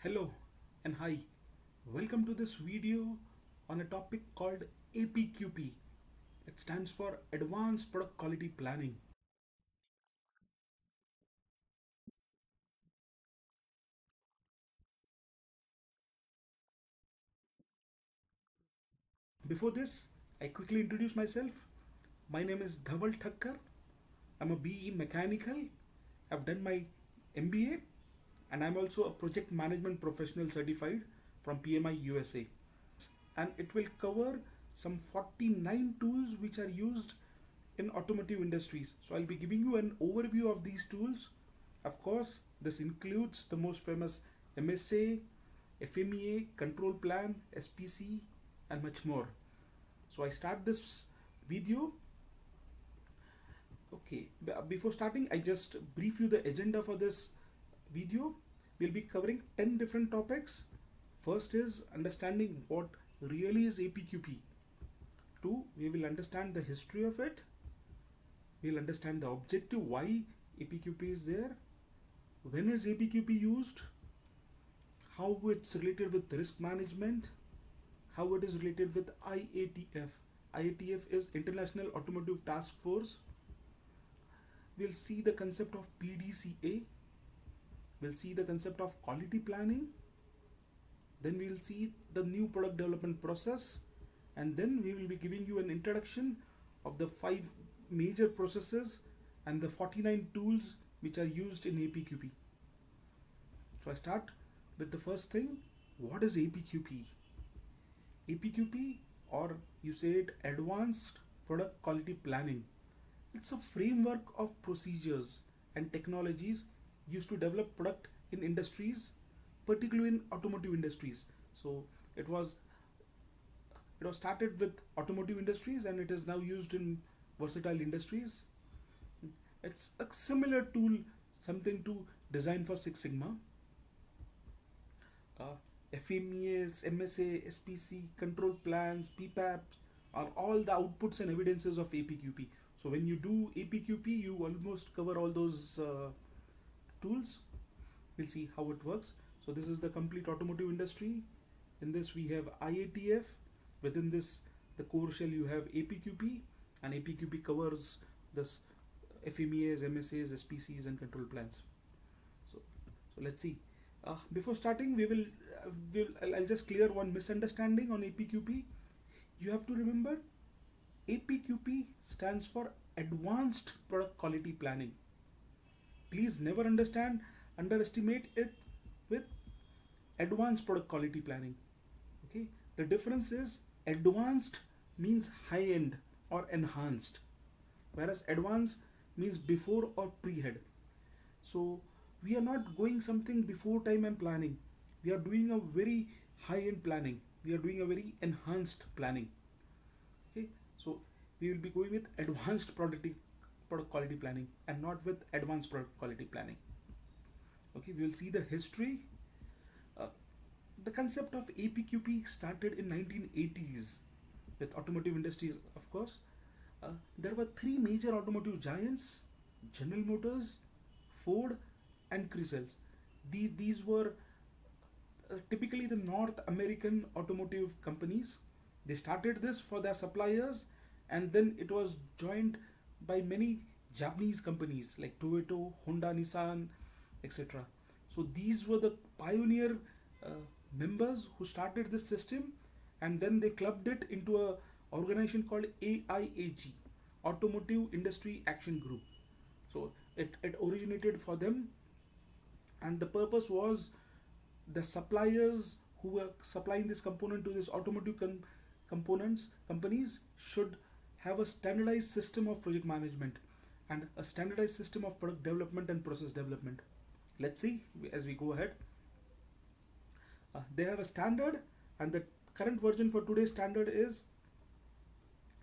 Hello and hi. Welcome to this video on a topic called APQP. It stands for Advanced Product Quality Planning. Before this, I quickly introduce myself. My name is Dhawal Thakkar. I'm a BE Mechanical. I've done my MBA and I'm also a project management professional certified from PMI USA. And it will cover some 49 tools which are used in automotive industries. So I'll be giving you an overview of these tools. Of course, this includes the most famous MSA, FMEA, control plan, SPC, and much more. So I start this video. Okay, before starting, I just brief you the agenda for this video. We'll be covering 10 different topics. First is understanding what really is APQP. Two, we will understand the history of it. We'll understand the objective, why APQP is there, when is APQP used, how it's related with risk management, how it is related with IATF. IATF is International Automotive Task Force. We'll see the concept of PDCA. We'll see the concept of quality planning. Then we'll see the new product development process. And then we will be giving you an introduction of the 5 major processes and the 49 tools which are used in APQP. So I start with the first thing. What is APQP? APQP, or you say it Advanced Product Quality Planning. It's a framework of procedures and technologies used to develop product in industries, particularly in automotive industries. So it was started with automotive industries and it is now used in versatile industries. It's a similar tool, something to design for Six Sigma. Uh, FMEAs, MSA, SPC, control plans, PPAP are all the outputs and evidences of APQP. So when you do APQP, you almost cover all those tools. We'll see how it works. So this is the complete automotive industry. In this we have IATF. Within this, the core shell, you have APQP, and APQP covers this FMEAs, MSAs, SPCs, and control plans. So let's see. Before starting, I'll just clear one misunderstanding on APQP. You have to remember, APQP stands for Advanced Product Quality Planning. Please never underestimate it with Advanced Product Quality Planning. Okay, the difference is advanced means high end or enhanced, whereas advanced means before or pre-head. So we are not going something before time and planning. We are doing a very high end planning. We are doing a very enhanced planning. Okay, so we will be going with advanced product quality planning and not with advanced product quality planning. Okay, we will see the history. Uh, the concept of APQP started in 1980s with automotive industries, of course. There were 3 major automotive giants: General Motors, Ford, and Chrysler. These were typically the North American automotive companies. They started this for their suppliers, and then it was joined by many Japanese companies like Toyota, Honda, Nissan, etc. So these were the pioneer members who started this system, and then they clubbed it into a organization called AIAG, Automotive Industry Action Group. So it originated for them, and the purpose was the suppliers who were supplying this component to this automotive components companies should have a standardized system of project management and a standardized system of product development and process development. Let's see as we go ahead. They have a standard, and the current version for today's standard is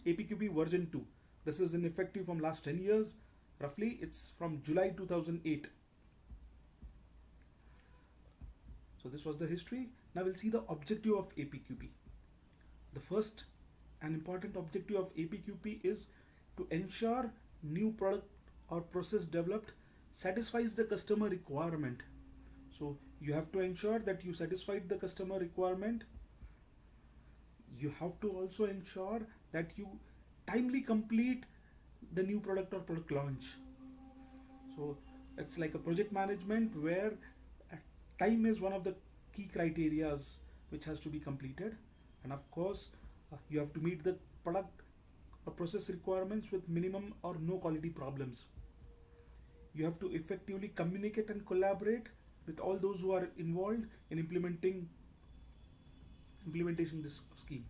APQP version 2. This is in effective from last 10 years. Roughly, it's from July 2008. So this was the history. Now we'll see the objective of APQP. The first and important objective of APQP is to ensure new product or process developed satisfies the customer requirement. So You have to ensure that you satisfied the customer requirement. You have to also ensure that you timely complete the new product or product launch. So it's like a project management where time is one of the key criterias which has to be completed. And of course, you have to meet the product or process requirements with minimum or no quality problems. You have to effectively communicate and collaborate with all those who are involved in implementation this scheme.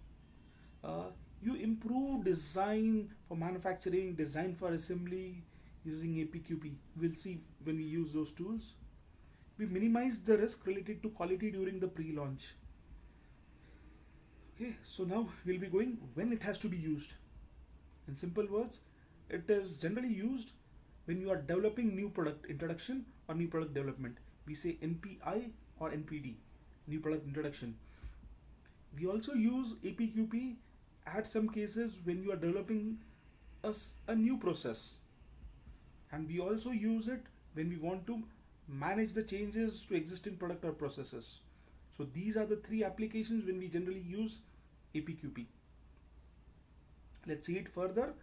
Uh, you improve design for manufacturing, design for assembly using APQP. We'll see when we use those tools. We minimize the risk related to quality during the pre-launch. Okay, so now we'll be going when it has to be used. In simple words, it is generally used when you are developing new product introduction or new product development. We say NPI or NPD, new product introduction. We also use APQP at some cases when you are developing a new process, and we also use it when we want to manage the changes to existing product or processes. So these are the three applications when we generally use APQP. Let's see it further,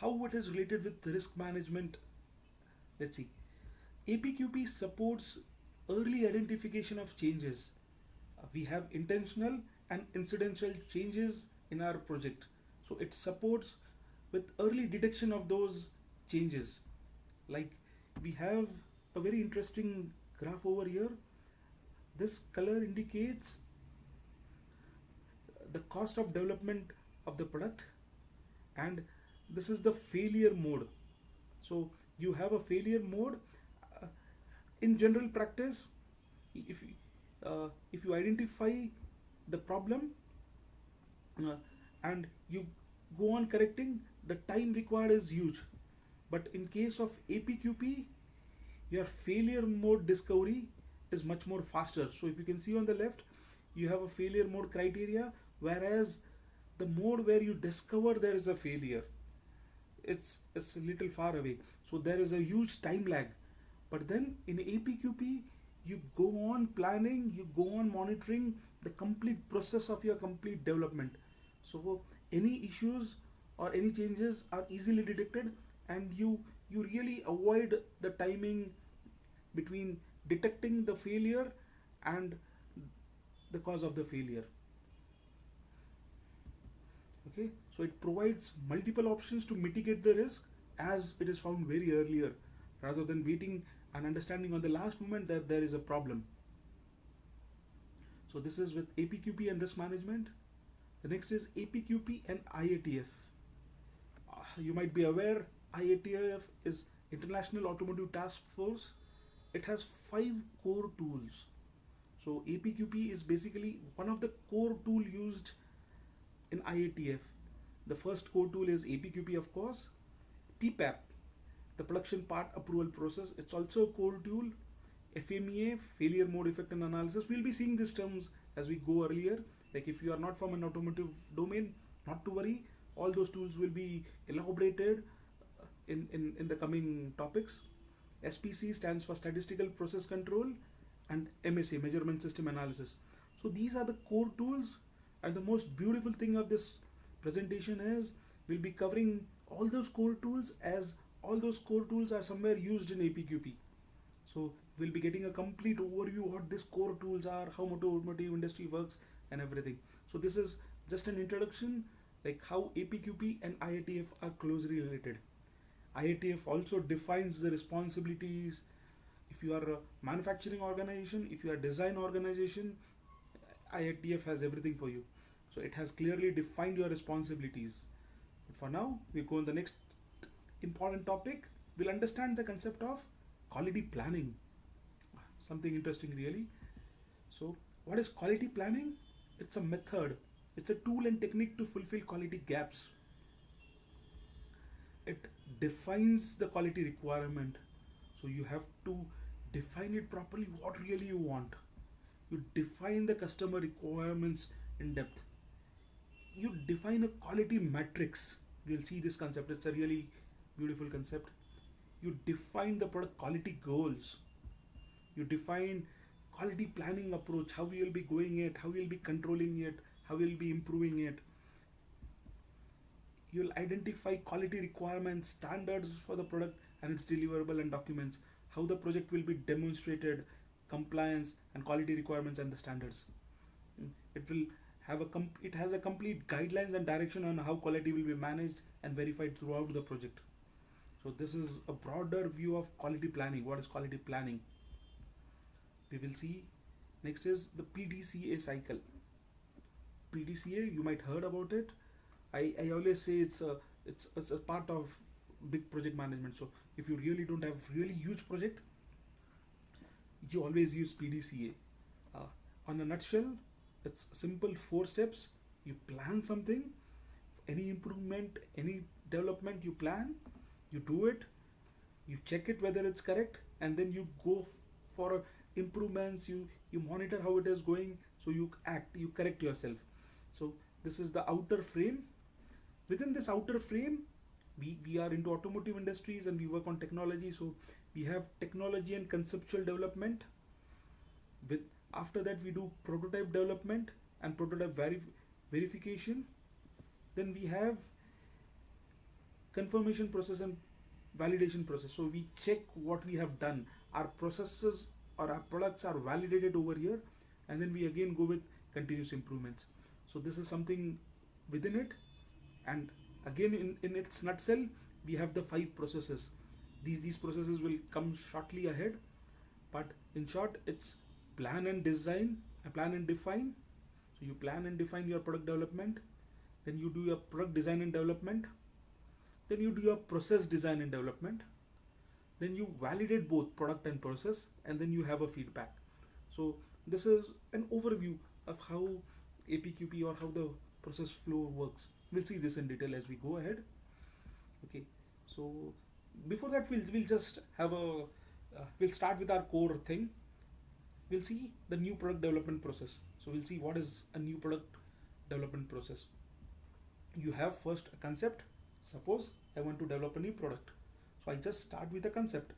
how it is related with risk management. Let's see. APQP supports early identification of changes. We have intentional and incidental changes in our project. So it supports with early detection of those changes. Like we have a very interesting graph over here. This color indicates the cost of development of the product, and this is the failure mode. So you have a failure mode. uh, in general practice, if you identify the problem, uh, and you go on correcting, the time required is huge. But in case of APQP, your failure mode discovery is much more faster. So if you can see on the left, you have a failure mode criteria, whereas the mode where you discover there is a failure, it's a little far away. So there is a huge time lag. But then in APQP, you go on planning, you go on monitoring the complete process of your complete development. So any issues or any changes are easily detected, and you really avoid the timing between detecting the failure and the cause of the failure. Okay, so it provides multiple options to mitigate the risk as it is found very earlier, rather than waiting and understanding on the last moment that there is a problem. So this is with APQP and risk management. The next is APQP and IATF. You might be aware, IATF is International Automotive Task Force. It has 5 core tools. So APQP is basically one of the core tool used in IATF. The first core tool is APQP, of course. PPAP, the production part approval process, it's also a core tool. FMEA, failure mode effect and analysis. We'll be seeing these terms as we go earlier. Like if you are not from an automotive domain, not to worry, all those tools will be elaborated in the coming topics. SPC stands for statistical process control, and MSA, measurement system analysis. So these are the core tools, and the most beautiful thing of this presentation is we'll be covering all those core tools, as all those core tools are somewhere used in APQP. So we'll be getting a complete overview what these core tools are, how automotive industry works, and everything. So this is just an introduction, like how APQP and IATF are closely related. IATF also defines the responsibilities. If you are a manufacturing organization, if you are a design organization, IATF has everything for you. So it has clearly defined your responsibilities. But for now, we go on the next important topic. We'll understand the concept of quality planning. Something interesting really. So what is quality planning? It's a method. It's a tool and technique to fulfill quality gaps. It defines the quality requirement. So you have to define it properly, what really you want. You define the customer requirements in depth. You define a quality matrix. We'll see this concept. It's a really beautiful concept. You define the product quality goals. You define quality planning approach, how we will be going it, how we will be controlling it, how we will be improving it. You'll identify quality requirements, standards for the product and its deliverable and documents, how the project will be demonstrated, compliance and quality requirements and the standards. It will have it has a complete guidelines and direction on how quality will be managed and verified throughout the project. So this is a broader view of quality planning. What is quality planning? We will see. Next is the PDCA cycle. PDCA, you might heard about it. I always say it's a part of big project management. So if you really don't have really huge project, you always use PDCA. On a nutshell, it's simple 4 steps. You plan something, any improvement, any development you plan, you do it, you check it whether it's correct, and then you go for improvements. You monitor how it is going, so you act, you correct yourself. So this is the outer frame. Within this outer frame, we are into automotive industries and we work on technology. So we have technology and conceptual development. With after that we do prototype development and prototype verification. Then we have confirmation process and validation process. So we check what we have done. Our processes or our products are validated over here, and then we again go with continuous improvements. So this is something within it. And again, in its nutshell, we have the 5 processes. These processes will come shortly ahead, but in short, it's plan and design, plan and define. So you plan and define your product development, then you do your product design and development, then you do your process design and development, then you validate both product and process, and then you have a feedback. So this is an overview of how APQP or how the process flow works. We'll see this in detail as we go ahead. Okay, so before that we'll just have a we'll start with our core thing. We'll see the new product development process. So we'll see what is a new product development process. You have first a concept. Suppose I want to develop a new product, so I just start with a concept,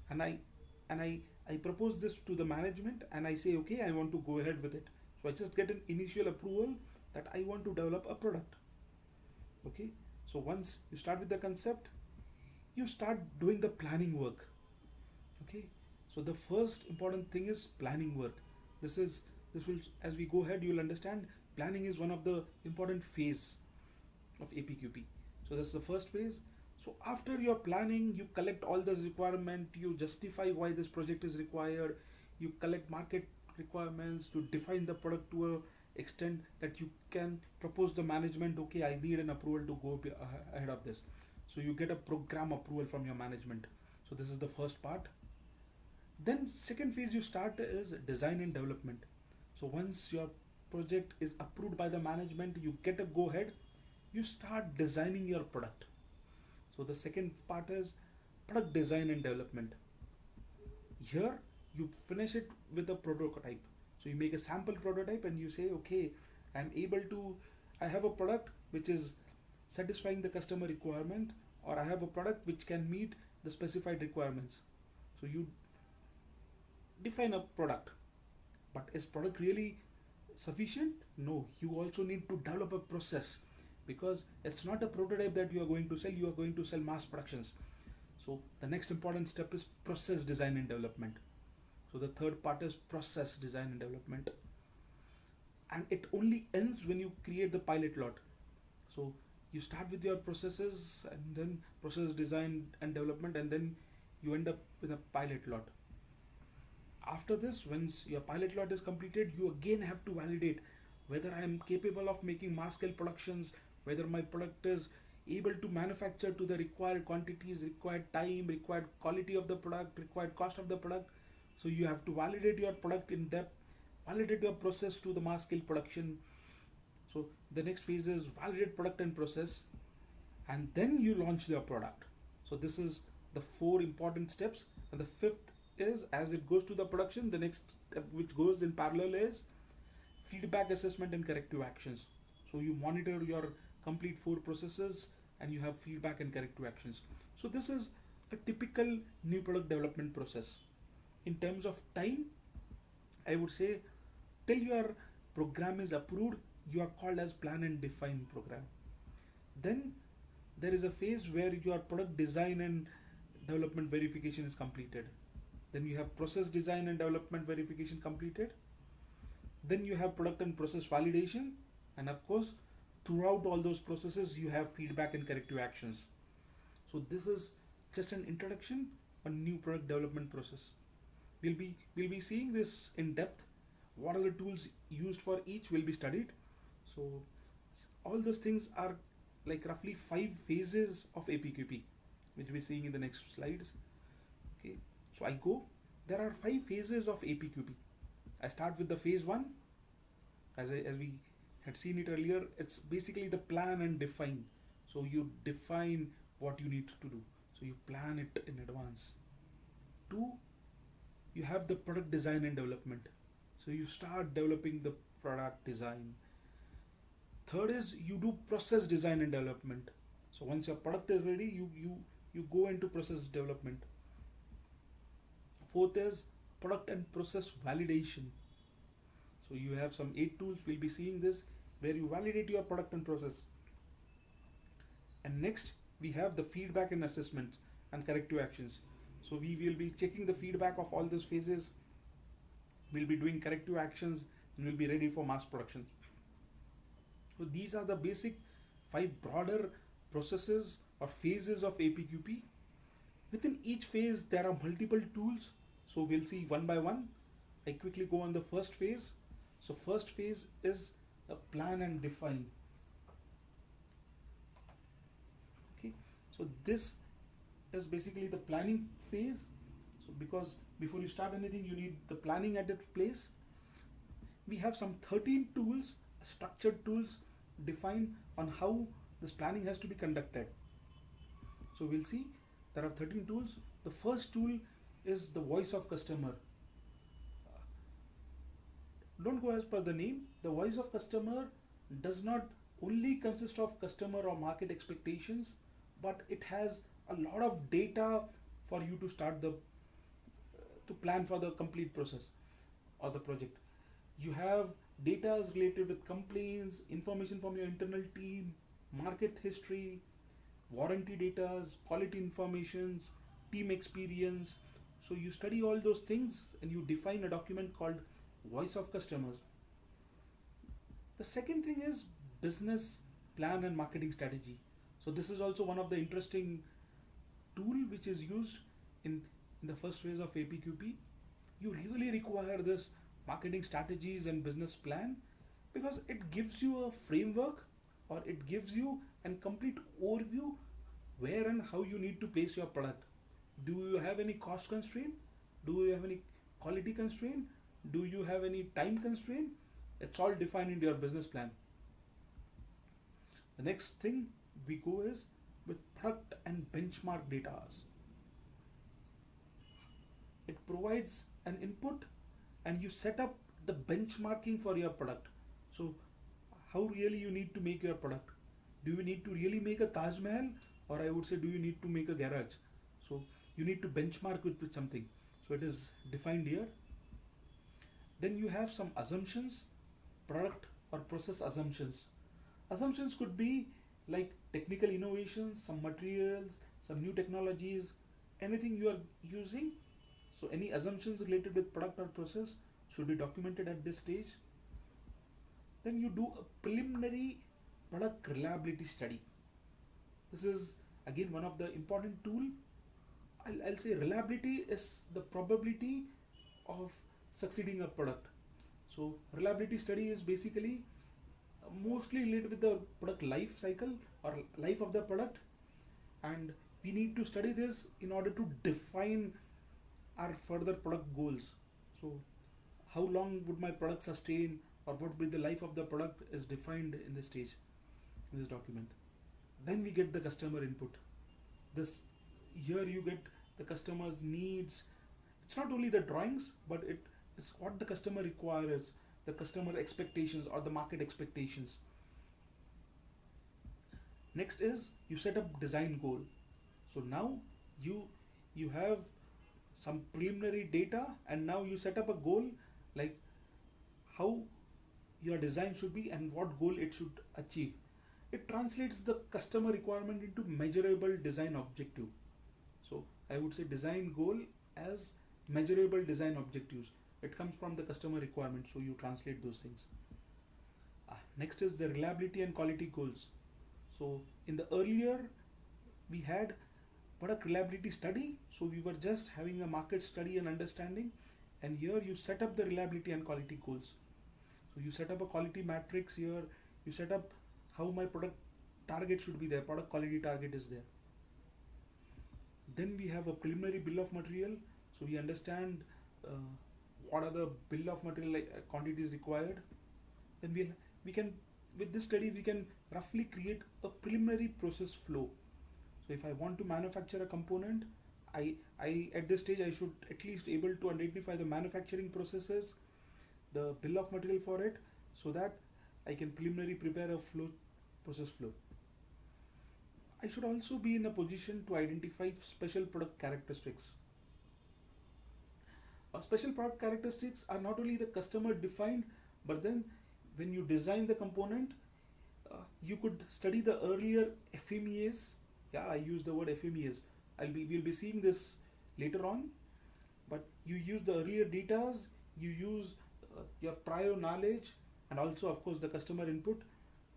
and I propose this to the management, and I say, okay, I want to go ahead with it. So I just get an initial approval that I want to develop a product. Okay, so once you start with the concept, you start doing the planning work. Okay, so the first important thing is planning work. This will, as we go ahead, you'll understand planning is one of the important phase of APQP. So that's the first phase. So after your planning, you collect all the requirement, you justify why this project is required, you collect market requirements to define the product to a extent that you can propose the management, okay, I need an approval to go ahead of this. So you get a program approval from your management. So this is the first part. Then second phase you start is design and development. So once your project is approved by the management, you get a go ahead, you start designing your product. So the second part is product design and development. Here you finish it with a prototype. So you make a sample prototype and you say, okay, I have a product which is satisfying the customer requirement, or I have a product which can meet the specified requirements. So you define a product, but is product really sufficient? No, you also need to develop a process, because it's not a prototype that you are going to sell, you are going to sell mass productions. So the next important step is process design and development. So the third part is process design and development, and it only ends when you create the pilot lot. So you start with your processes and then process design and development, and then you end up with a pilot lot. After this, once your pilot lot is completed, you again have to validate whether I am capable of making mass scale productions, whether my product is able to manufacture to the required quantities, required time, required quality of the product, required cost of the product. So you have to validate your product in depth, validate your process to the mass scale production. So the next phase is validate product and process, and then you launch your product. So this is the 4 important steps, and the 5th is, as it goes to the production, the next step which goes in parallel is feedback, assessment and corrective actions. So you monitor your complete 4 processes and you have feedback and corrective actions. So this is a typical new product development process. In terms of time, I would say till your program is approved, you are called as plan and define program. Then there is a phase where your product design and development verification is completed. Then you have process design and development verification completed. Then you have product and process validation, and of course throughout all those processes you have feedback and corrective actions. So this is just an introduction on new product development process. We'll be seeing this in depth. What are the tools used for each will be studied. So all those things are like roughly 5 phases of APQP, which we're seeing in the next slides. Okay, so I go. There are 5 phases of APQP. I start with the phase one. As we had seen it earlier, it's basically the plan and define. So you define what you need to do. So you plan it in advance. Two, you have the product design and development. So you start developing the product design. Third is you do process design and development. So once your product is ready, you go into process development. Fourth is product and process validation. So you have some 8 tools, we'll be seeing this, where you validate your product and process. And next we have the feedback and assessment and corrective actions. So we will be checking the feedback of all those phases. We'll be doing corrective actions and we'll be ready for mass production. So these are the basic 5 broader processes or phases of APQP. Within each phase there are multiple tools. So we'll see one by one. I quickly go on the first phase. So first phase is a plan and define. Okay, so this is basically the planning phase. So because before you start anything, you need the planning at its place. We have some 13 tools, structured tools defined on how this planning has to be conducted. So we'll see there are 13 tools. The first tool is the voice of customer. Don't go as per the name. The voice of customer does not only consist of customer or market expectations, but it has a lot of data for you to start to plan for the complete process or the project. You have data related with complaints, information from your internal team, market history, warranty data, quality informations, team experience. So you study all those things and you define a document called voice of customers. The second thing is business plan and marketing strategy. So this is also one of the interesting tool which is used in the first phase of APQP. You really require this marketing strategies and business plan because it gives you a framework or it gives you a complete overview where and how you need to place your product. Do you have any cost constraint? Do you have any quality constraint? Do you have any time constraint? It's all defined in your business plan. The next thing we go is with product and benchmark data. It provides an input and you set up the benchmarking for your product. So how really you need to make your product? Do you need to really make a Taj Mahal, or I would say do you need to make a garage? So you need to benchmark it with something. So it is defined here. Then you have some assumptions, product or process assumptions. Assumptions could be like technical innovations, some materials, some new technologies, anything you are using. So any assumptions related with product or process should be documented at this stage. Then you do a preliminary product reliability study. This is again one of the important tool. I'll say reliability is the probability of succeeding a product. So reliability study is basically mostly related with the product life cycle or life of the product, and we need to study this in order to define our further product goals. So how long would my product sustain, or what would be the life of the product is defined in this stage, in this document. Then we get the customer input. This here you get the customer's needs. It's not only the drawings, but it's what the customer requires, the customer expectations or the market expectations. Next is you set up design goal. So now you have some preliminary data and now you set up a goal like how your design should be and what goal it should achieve. It translates the customer requirement into measurable design objective. So I would say design goal as measurable design objectives. It comes from the customer requirement, so you translate those things. Next is the reliability and quality goals. So in the earlier we had product reliability study, so we were just having a market study and understanding, and here you set up the reliability and quality goals. So you set up a quality matrix here, you set up how my product target should be there, product quality target is there. Then we have a preliminary bill of material, so we understand uh, what are the bill of material quantities required. Then we can, with this study we can roughly create a preliminary process flow. So if I want to manufacture a component, I at this stage I should at least able to identify the manufacturing processes, the bill of material for it, so that I can preliminary prepare a process flow. I should also be in a position to identify special product characteristics. Special product characteristics are not only the customer defined, but then when you design the component, you could study the earlier FMEAs. Yeah, I use the word FMEAs. We'll be seeing this later on. But you use the earlier datas, you use your prior knowledge, and also of course the customer input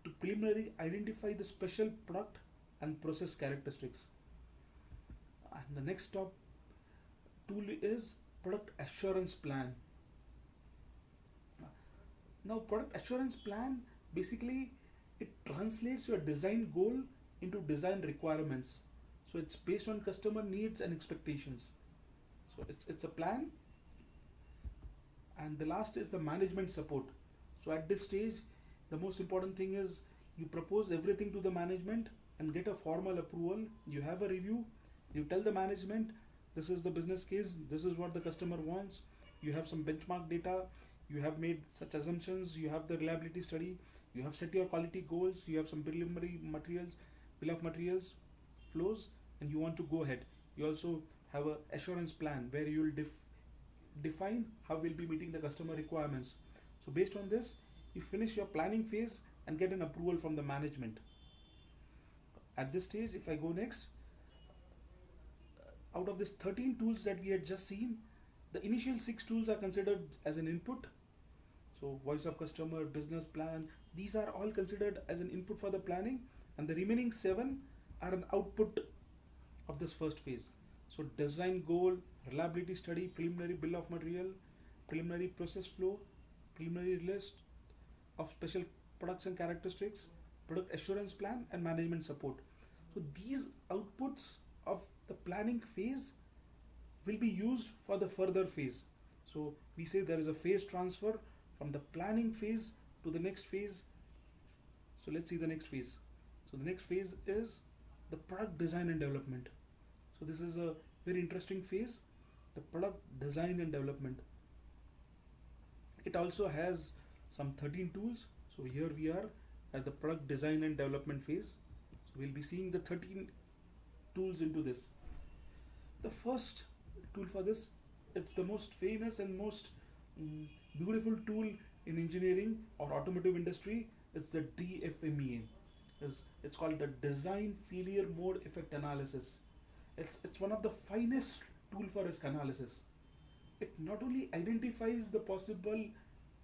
to preliminary identify the special product and process characteristics. And the next top tool is product assurance plan. Now product assurance plan basically it translates your design goal into design requirements. So it's based on customer needs and expectations. So it's a plan. And the last is the management support. So at this stage, the most important thing is you propose everything to the management and get a formal approval. You have a review, you tell the management this is the business case, this is what the customer wants, you have some benchmark data, you have made such assumptions, you have the reliability study, you have set your quality goals, you have some preliminary materials, bill of materials, flows, and you want to go ahead. You also have a assurance plan where you will define how we'll be meeting the customer requirements. So based on this, you finish your planning phase and get an approval from the management. At this stage, if I go next, out of this 13 tools that we had just seen, the initial 6 tools are considered as an input. So voice of customer, business plan, these are all considered as an input for the planning, and the remaining 7 are an output of this first phase. So design goal, reliability study, preliminary bill of material, preliminary process flow, preliminary list of special products and characteristics, product assurance plan, and management support. So these outputs of the planning phase will be used for the further phase. So we say there is a phase transfer from the planning phase to the next phase. So let's see the next phase. So the next phase is the product design and development. So this is a very interesting phase, the product design and development. It also has some 13 tools. So here we are at the product design and development phase. So we'll be seeing the 13 tools into this. The first tool for this, it's the most famous and most beautiful tool in engineering or automotive industry. It's the DFMEA. It's called the Design Failure Mode Effect Analysis. It's one of the finest tool for risk analysis. It not only identifies the possible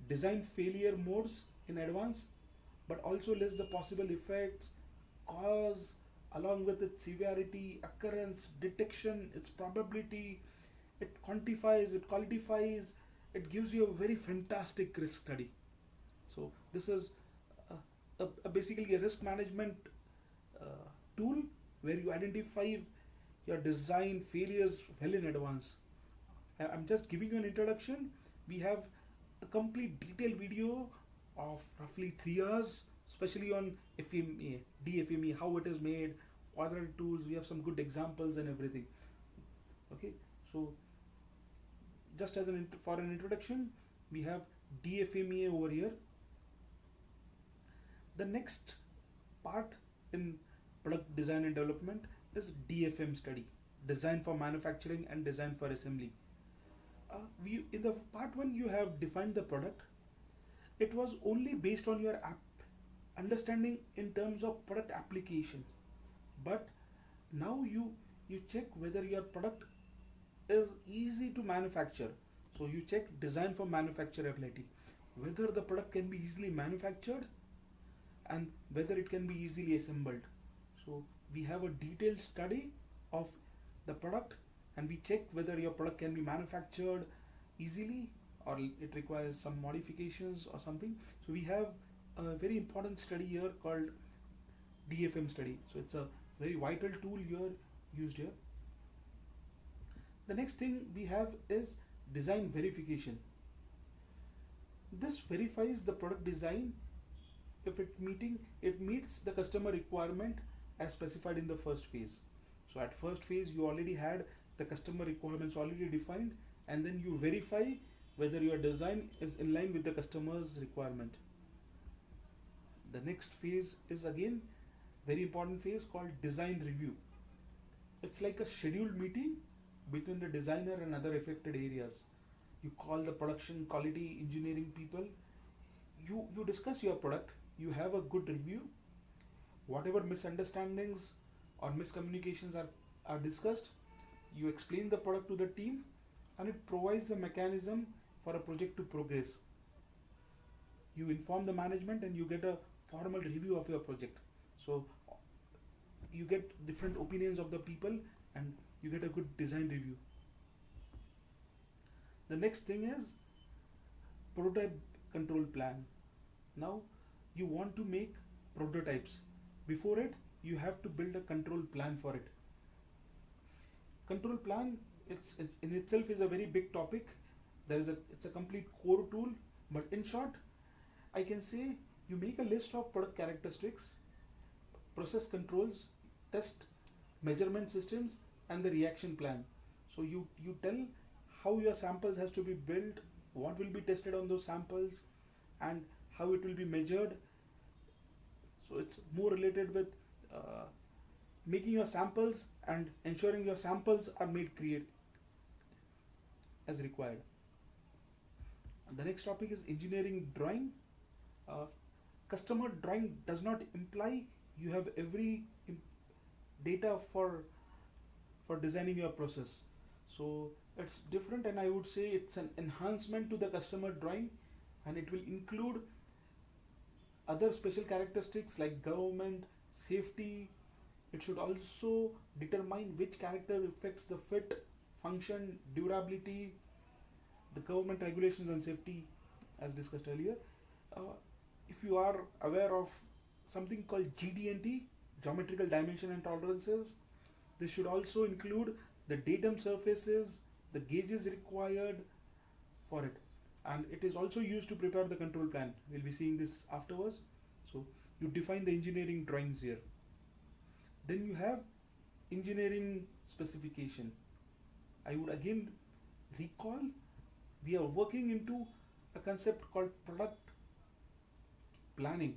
design failure modes in advance, but also lists the possible effects, cause, along with its severity, occurrence, detection, its probability. It quantifies, it qualifies, it gives you a very fantastic risk study. So this is basically a risk management tool where you identify your design failures well in advance. I'm just giving you an introduction. We have a complete detailed video of roughly 3 hours, especially on FMEA, DFME, how it is made, what are the tools. We have some good examples and everything. Okay, so just as for an introduction, we have DFMEA over here. The next part in product design and development is DFM study, design for manufacturing and design for assembly. In the part 1 you have defined the product. It was only based on your understanding in terms of product applications, but now you check whether your product is easy to manufacture. So you check design for manufacturability, whether the product can be easily manufactured and whether it can be easily assembled. So we have a detailed study of the product, and we check whether your product can be manufactured easily or it requires some modifications or something. So we have a very important study here called DFM study. So it's a very vital tool here used here. The next thing we have is design verification. This verifies the product design if it meets the customer requirement as specified in the first phase. So at first phase you already had the customer requirements already defined, and then you verify whether your design is in line with the customer's requirement. The next phase is again very important phase called design review. It's like a scheduled meeting between the designer and other affected areas. You call the production, quality, engineering people. You discuss your product. You have a good review. Whatever misunderstandings or miscommunications are discussed, you explain the product to the team, and it provides a mechanism for a project to progress. You inform the management and you get a formal review of your project. So you get different opinions of the people and you get a good design review. The next thing is prototype control plan. Now you want to make prototypes. Before it, you have to build a control plan for it. Control plan, it's in itself is a very big topic. It's a complete core tool, but in short, I can say you make a list of product characteristics, process controls, test measurement systems, and the reaction plan. So you tell how your samples has to be built, what will be tested on those samples, and how it will be measured. So it's more related with making your samples and ensuring your samples are made as required. And the next topic is engineering drawing. Customer drawing does not imply you have every data for designing your process. So it's different, and I would say it's an enhancement to the customer drawing, and it will include other special characteristics like government, safety. It should also determine which character affects the fit, function, durability, the government regulations and safety as discussed earlier. If you are aware of something called GD&T, geometrical dimension and tolerances, this should also include the datum surfaces, the gauges required for it, and it is also used to prepare the control plan. We'll be seeing this afterwards. So you define the engineering drawings here. Then you have engineering specification. I would again recall we are working into a concept called product planning.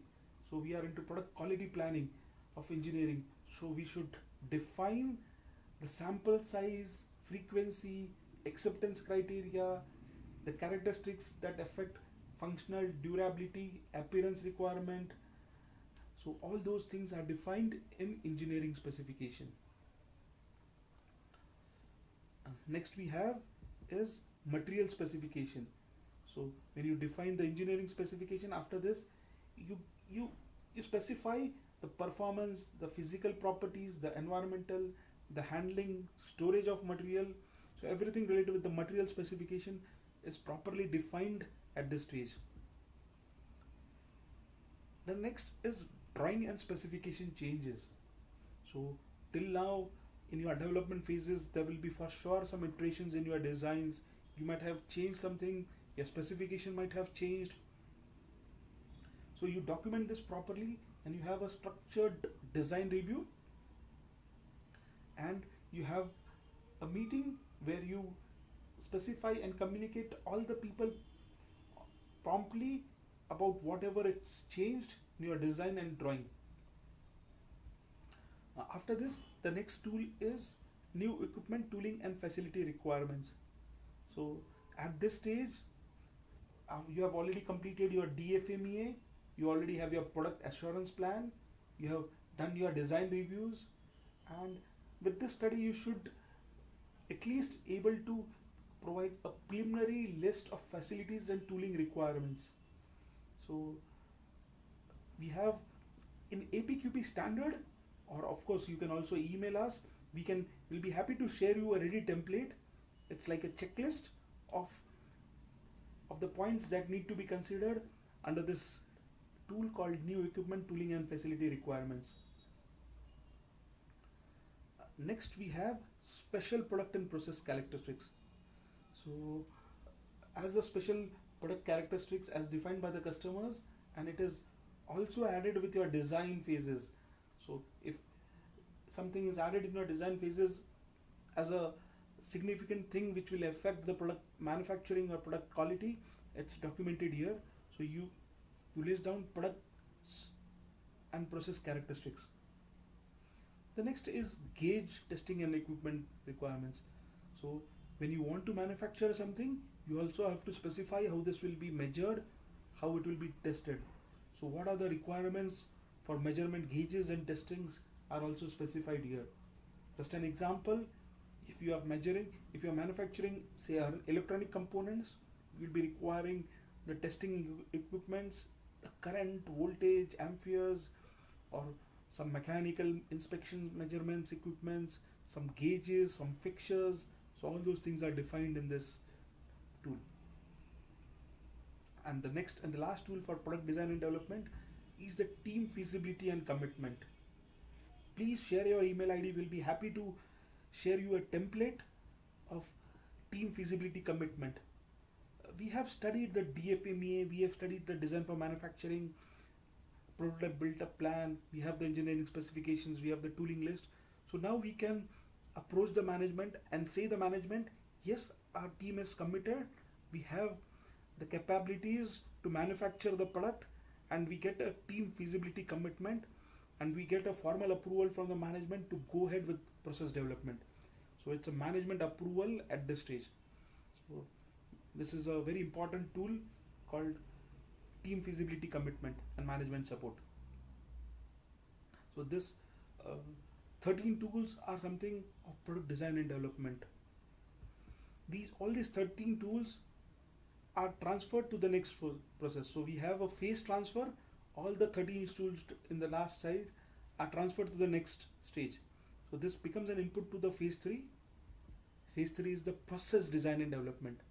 So we are into product quality planning of engineering. So we should define the sample size, frequency, acceptance criteria, the characteristics that affect functional, durability, appearance requirement. So all those things are defined in engineering specification. Next we have is material specification. So when you define the engineering specification, after this you specify the performance, the physical properties, the environmental, the handling, storage of material. So everything related with the material specification is properly defined at this stage. The next is drawing and specification changes. So till now in your development phases there will be for sure some iterations in your designs. You might have changed something, your specification might have changed. So you document this properly and you have a structured design review, and you have a meeting where you specify and communicate all the people promptly about whatever it's changed in your design and drawing. After this, the next tool is new equipment, tooling and facility requirements. So At this stage, you have already completed your DFMEA, you already have your product assurance plan, you have done your design reviews, and with this study you should at least able to provide a preliminary list of facilities and tooling requirements. So we have in APQP standard, or of course you can also email us. We'll be happy to share you a ready template. It's like a checklist of the points that need to be considered under this tool called New Equipment Tooling and Facility Requirements. Next we have special product and process characteristics. So as a special product characteristics as defined by the customers, and it is also added with your design phases. So if something is added in your design phases as a significant thing which will affect the product manufacturing or product quality, it's documented here. So you list down products and process characteristics. The next is gauge testing and equipment requirements. So when you want to manufacture something, you also have to specify how this will be measured, how it will be tested. So what are the requirements for measurement gauges and testings are also specified here. Just an example, if you are manufacturing say electronic components, you will be requiring the testing equipments, the current, voltage, amperes, or some mechanical inspection measurements equipments, some gauges, some fixtures. So all those things are defined in this tool. And the next and the last tool for product design and development is the team feasibility and commitment. Please share your email ID. We'll be happy to share you a template of team feasibility commitment. We have studied the DFMEA, we have studied the design for manufacturing, prototype built up plan, we have the engineering specifications, we have the tooling list. So now we can approach the management and say the management, yes, our team is committed, we have the capabilities to manufacture the product, and we get a team feasibility commitment, and we get a formal approval from the management to go ahead with process development. So it's a management approval at this stage. So this is a very important tool called team feasibility commitment and management support. So this 13 tools are something of product design and development. All these 13 tools are transferred to the next process. So we have a phase transfer. All the 13 tools in the last slide are transferred to the next stage. So this becomes an input to the phase 3. Phase 3 is the process design and development.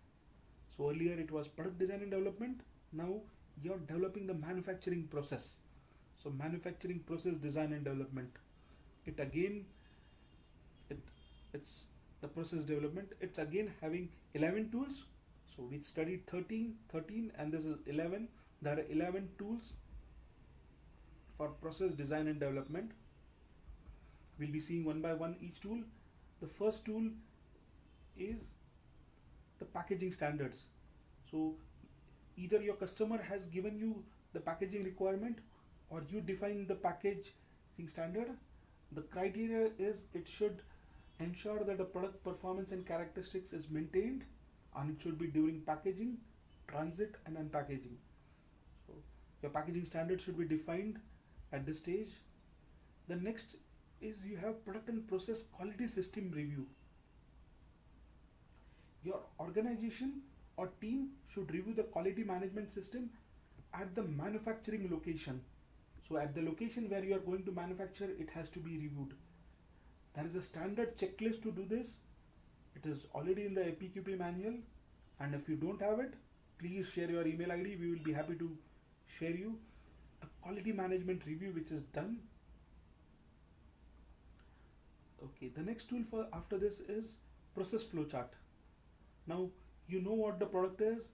So earlier it was product design and development. Now you're developing the manufacturing process. So manufacturing process design and development. It's the process development. It's again having 11 tools. So we studied 13, and this is 11. There are 11 tools for process design and development. We'll be seeing one by one each tool. The first tool is the packaging standards. So either your customer has given you the packaging requirement, or you define the packaging standard. The criteria is it should ensure that the product performance and characteristics is maintained, and it should be during packaging, transit, and unpackaging. So your packaging standard should be defined at this stage. The next is you have product and process quality system review. Your organization or team should review the quality management system at the manufacturing location. So at the location where you are going to manufacture, it has to be reviewed. There is a standard checklist to do this. It is already in the APQP manual, and if you don't have it, please share your email ID. We will be happy to share you a quality management review which is done. Okay, the next tool for after this is process flowchart. Now you know what the product is.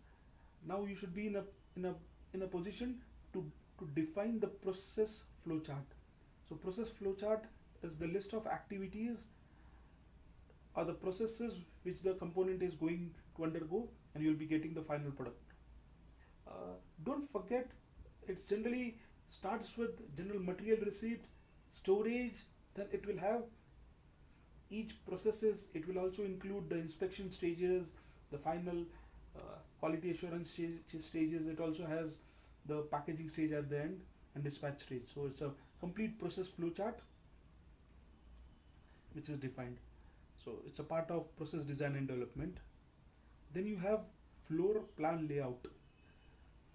Now you should be in a position to define the process flowchart. So process flowchart is the list of activities or the processes which the component is going to undergo, and you will be getting the final product. Don't forget, it's generally starts with general material receipt, storage, then it will have each processes. It will also include the inspection stages, the final quality assurance stages. It also has the packaging stage at the end and dispatch stage. So it's a complete process flow chart which is defined. So it's a part of process design and development. Then you have floor plan layout.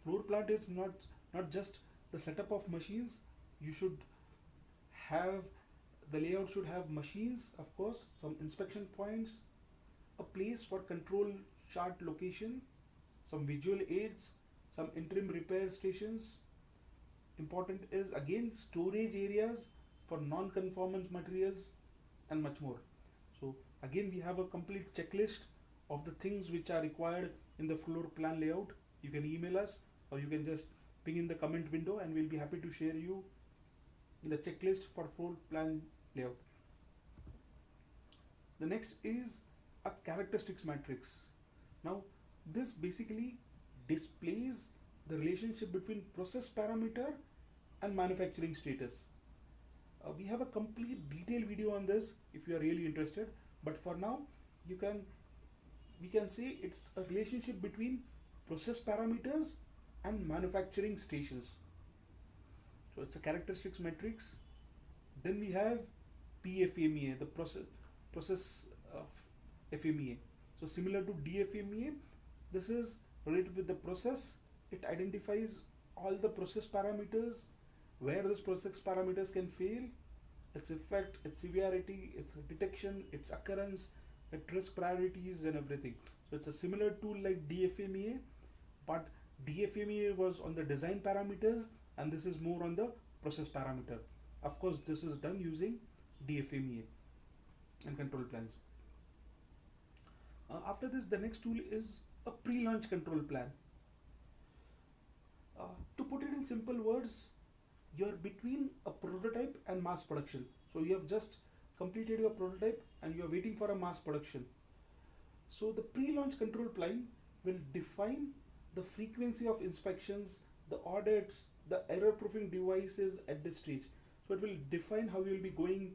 Floor plan is not just the setup of machines. You should have the layout should have machines, of course, some inspection points, a place for control chart location, some visual aids, some interim repair stations. Important is again storage areas for non-conformance materials and much more. So again we have a complete checklist of the things which are required in the floor plan layout. You can email us or you can just ping in the comment window and we'll be happy to share you the checklist for floor plan layout. The next is a characteristics matrix. Now this basically displays the relationship between process parameter and manufacturing status. We have a complete detailed video on this if you are really interested, but for now we can say it's a relationship between process parameters and manufacturing stations. So it's a characteristics matrix. Then we have PFMEA, the process FMEA. So similar to DFMEA, this is related with the process. It identifies all the process parameters, where those process parameters can fail, its effect, its severity, its detection, its occurrence, its risk priorities and everything. So it's a similar tool like DFMEA, but DFMEA was on the design parameters and this is more on the process parameter. Of course, this is done using DFMEA and control plans. After this, the next tool is a pre-launch control plan. To put it in simple words, you're between a prototype and mass production. So you have just completed your prototype and you're waiting for a mass production. So the pre-launch control plan will define the frequency of inspections, the audits, the error proofing devices at this stage. So it will define how you will be going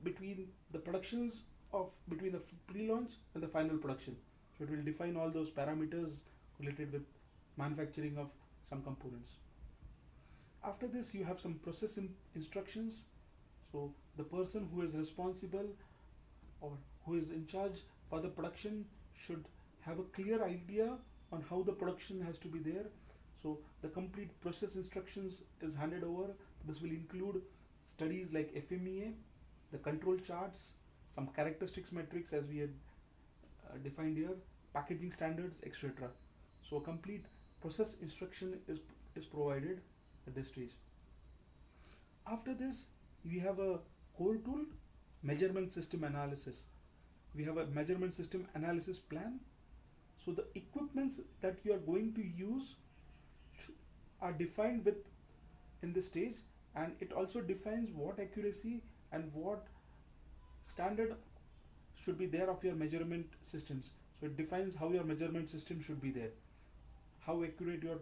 between the productions between the pre-launch and the final production. So it will define all those parameters related with manufacturing of some components. After this, you have some process instructions. So the person who is responsible or who is in charge for the production should have a clear idea on how the production has to be there. So the complete process instructions is handed over. This will include studies like FMEA, the control charts, some characteristics metrics as we had defined here, packaging standards, etc. So a complete process instruction is provided at this stage. After this, we have a core tool, measurement system analysis. We have a measurement system analysis plan. So the equipments that you are going to use are defined in this stage, and it also defines what accuracy and what standard should be there of your measurement systems. So it defines how your measurement system should be there, how accurate your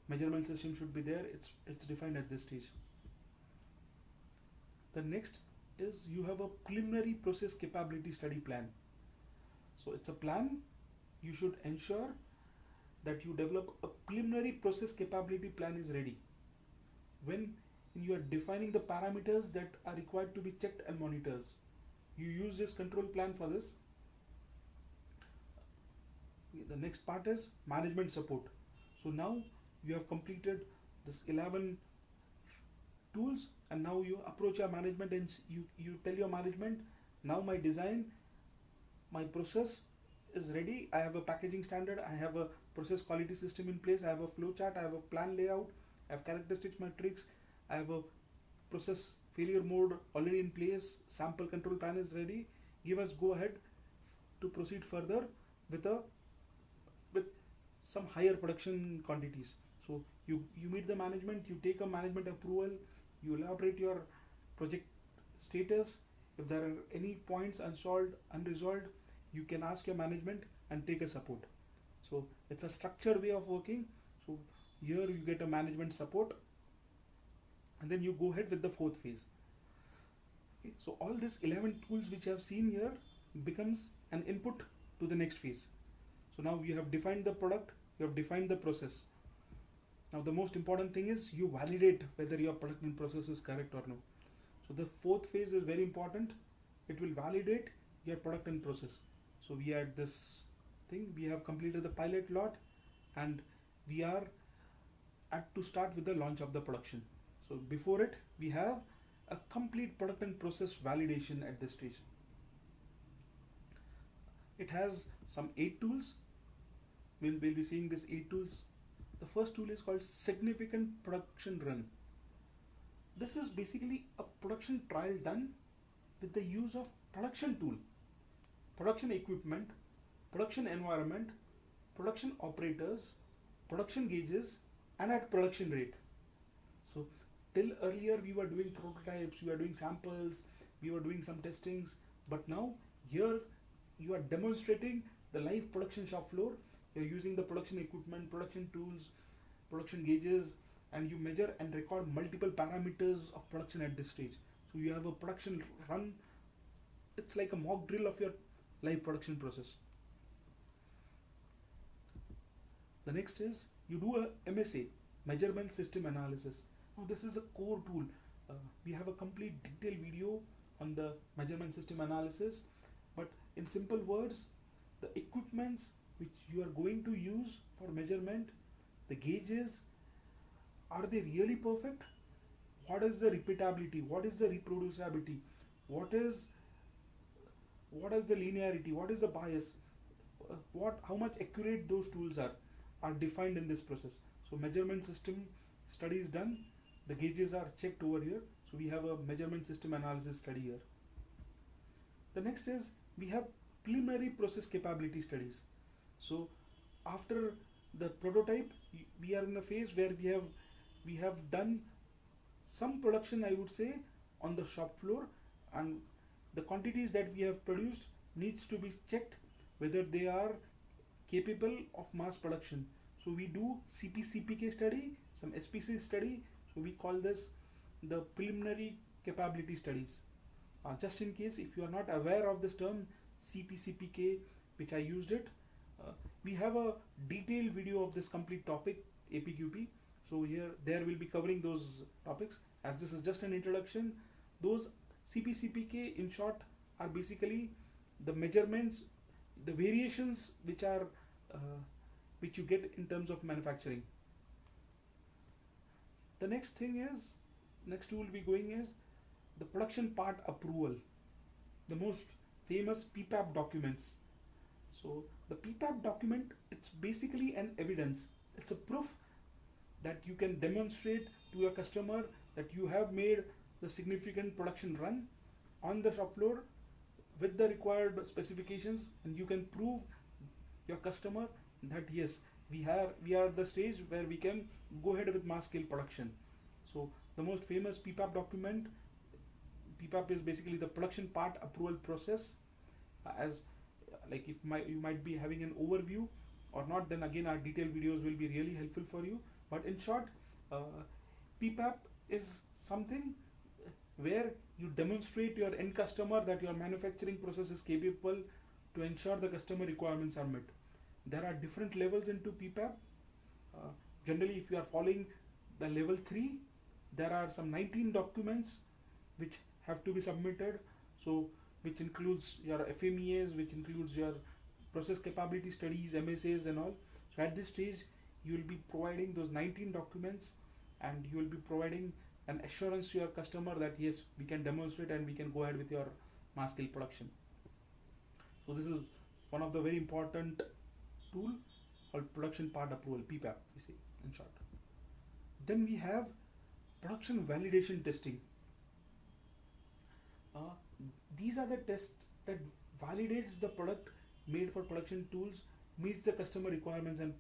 measurement system should be there. It's defined at this stage. The next is you have a preliminary process capability study plan. So it's a plan. You should ensure that you develop a preliminary process capability plan is ready. When you are defining the parameters that are required to be checked and monitored, you use this control plan for this. The next part is management support. So now you have completed this 11 tools and now you approach your management and you tell your management, now my design, my process is ready. I have a packaging standard, I have a process quality system in place, I have a flow chart, I have a plan layout, I have characteristics matrix, I have a process failure mode already in place, sample control plan is ready. Give us go ahead to proceed further with some higher production quantities. So you meet the management, you take a management approval, you elaborate your project status. If there are any points unresolved, you can ask your management and take a support. So it's a structured way of working. So here you get a management support and then you go ahead with the fourth phase. Okay, so all these 11 tools which I have seen here becomes an input to the next phase. So now you have defined the product, you have defined the process. Now the most important thing is you validate whether your product and process is correct or no. So the fourth phase is very important. It will validate your product and process. So we are at this thing, we have completed the pilot lot, and we are at to start with the launch of the production. So before it, we have a complete product and process validation at this stage. It has some 8 tools. We'll be seeing these 8 tools. The first tool is called significant production run. This is basically a production trial done with the use of production tool, production equipment, production environment, production operators, production gauges, and at production rate. So till earlier we were doing prototypes, we were doing samples, we were doing some testings, but now here you are demonstrating the live production shop floor. You're using the production equipment, production tools, production gauges, and you measure and record multiple parameters of production at this stage. So you have a production run. It's like a mock drill of your live production process. The next is you do a MSA, measurement system analysis. Now this is a core tool. We have a complete detailed video on the measurement system analysis, but in simple words, the equipments which you are going to use for measurement, the gauges, are they really perfect? What is the repeatability? What is the reproducibility? What is the linearity? What is the bias? How much accurate those tools are defined in this process. So measurement system study is done. The gauges are checked over here. So we have a measurement system analysis study here. The next is we have preliminary process capability studies. So after the prototype, we are in the phase where we have done some production, I would say, on the shop floor, and the quantities that we have produced needs to be checked whether they are capable of mass production. So we do CPCPK study, some SPC study. So we call this the preliminary capability studies. Just in case if you are not aware of this term CPCPK, which I used it, we have a detailed video of this complete topic, APQP. So there will be covering those topics. As this is just an introduction, those CPCPK in short are basically the measurements, the variations which you get in terms of manufacturing. The next tool we'll be going is the production part approval, the most famous PPAP documents. So the PPAP document, it's basically an evidence. It's a proof that you can demonstrate to your customer that you have made the significant production run on the shop floor with the required specifications, and you can prove your customer that yes, we are at the stage where we can go ahead with mass scale production. So the most famous PPAP document, PPAP is basically the production part approval process. As like if you might be having an overview or not, then again our detailed videos will be really helpful for you. But in short, PPAP is something where you demonstrate your end customer that your manufacturing process is capable to ensure the customer requirements are met. There are different levels into PPAP. Generally, if you are following the level 3, there are some 19 documents which have to be submitted. So which includes your FMEAs, which includes your process capability studies, MSAs and all. So at this stage, you will be providing those 19 documents, and you will be providing an assurance to your customer that yes, we can demonstrate and we can go ahead with your mass scale production. So this is one of the very important tool called production part approval, PPAP, we say in short. Then we have production validation testing. These are the tests that validates the product made for production tools meets the customer requirements and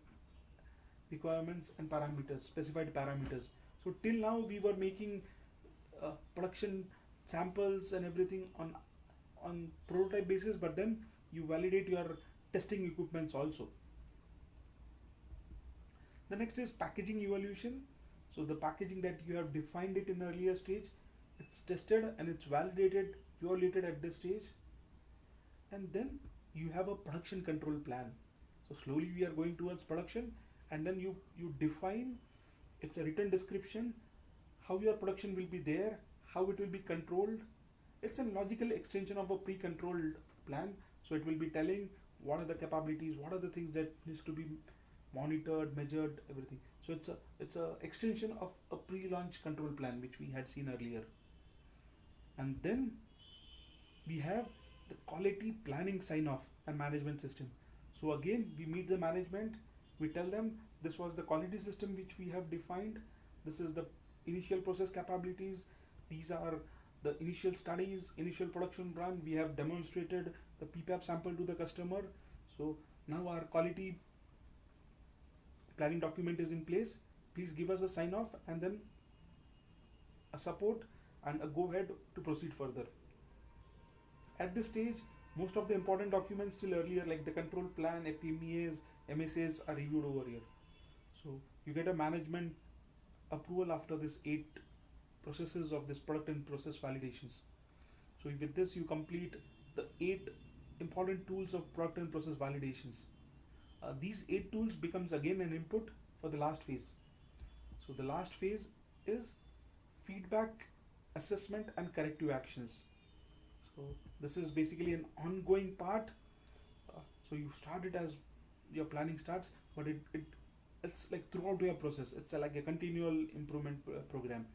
parameters, specified parameters. So till now we were making production samples and everything on prototype basis, but then you validate your testing equipments also. The next is packaging evaluation. So the packaging that you have defined it in earlier stage, it's tested and it's validated, evaluated at this stage. And then you have a production control plan. So slowly we are going towards production, and then you define, it's a written description, how your production will be there, how it will be controlled. It's a logical extension of a pre-controlled plan. So it will be telling what are the capabilities, what are the things that needs to be monitored, measured, everything. So it's a extension of a pre-launch control plan which we had seen earlier. And then we have the quality planning sign off and management system. So again, we meet the management, we tell them this was the quality system which we have defined, this is the initial process capabilities, these are the initial studies, initial production run, we have demonstrated the PPAP sample to the customer. So now our quality planning document is in place, please give us a sign off and then a support and a go ahead to proceed further. At this stage, most of the important documents still earlier like the control plan, FMEAs, MSAs are reviewed over here. So you get a management approval after this 8 processes of this product and process validations. So with this you complete the 8 important tools of product and process validations. These 8 tools becomes again an input for the last phase. So the last phase is feedback, assessment and corrective actions. So this is basically an ongoing part. So you start it as your planning starts, but it's like throughout your process. It's like a continual improvement program.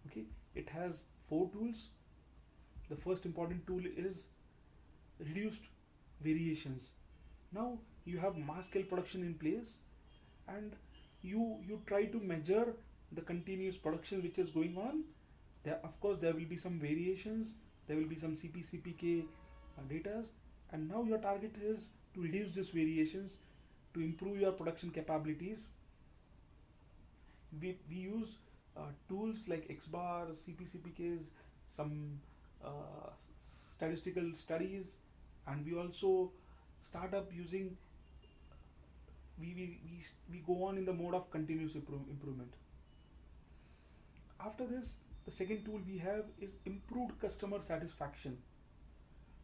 Okay, it has 4 tools. The first important tool is reduced variations. Now you have mass scale production in place, and you try to measure the continuous production which is going on. There, of course, there will be some variations. There will be some CP/CPK data, and now your target is to reduce these variations to improve your production capabilities. We use tools like XBAR, CP/CPKs, some statistical studies, and we also start up using. We go on in the mode of continuous improvement. After this, the second tool we have is improved customer satisfaction.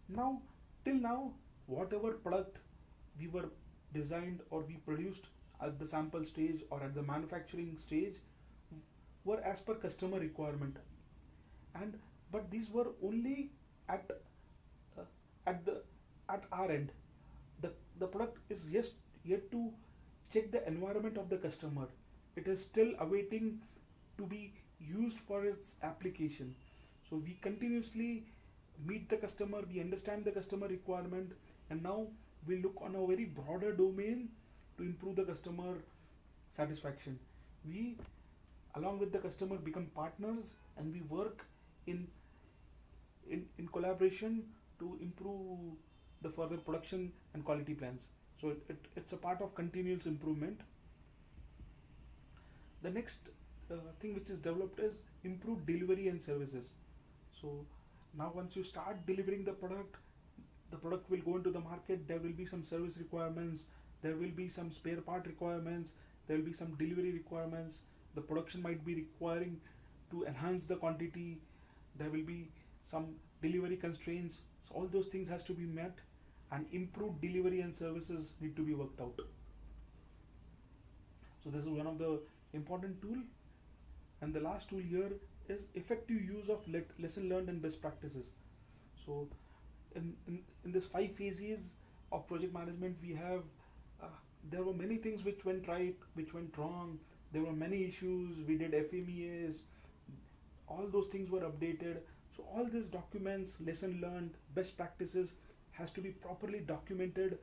Now, till now, whatever product we were designed or we produced at the sample stage or at the manufacturing stage were as per customer requirement, and but these were only at uh, at the at our end. The product is yet to check the environment of the customer. It is still awaiting to be used for its application. So we continuously meet the customer, we understand the customer requirement, and now we look on a very broader domain to improve the customer satisfaction. We, along with the customer, become partners and we work in collaboration to improve the further production and quality plans. So it's a part of continuous improvement. The next thing which is developed is improved delivery and services. So now once you start delivering the product will go into the market, there will be some service requirements, there will be some spare part requirements, there will be some delivery requirements, the production might be requiring to enhance the quantity, there will be some delivery constraints. So all those things has to be met, and improved delivery and services need to be worked out. So this is one of the important tool. And the last tool here is effective use of lesson learned and best practices. So in this 5 phases of project management, we have there were many things which went right, which went wrong, there were many issues, we did FMEAs, all those things were updated. So all these documents, lesson learned, best practices has to be properly documented,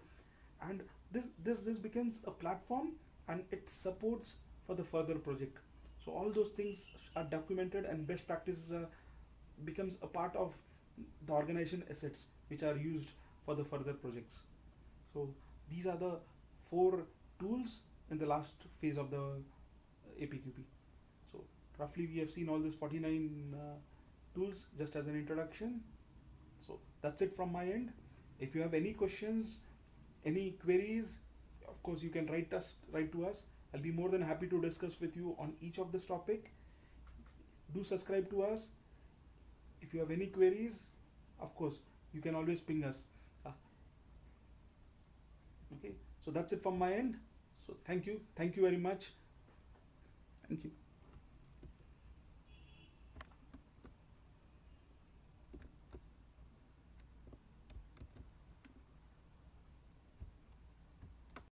and this becomes a platform and it supports for the further project. So all those things are documented and best practices becomes a part of the organization assets which are used for the further projects. So these are the 4 tools in the last phase of the APQP. So roughly we have seen all these 49 tools just as an introduction. So that's it from my end. If you have any questions, any queries, of course you can write to us. I'll be more than happy to discuss with you on each of this topic. Do subscribe to us. If you have any queries, of course you can always ping us. Okay, so So that's it from my end. So thank you very much. Thank you.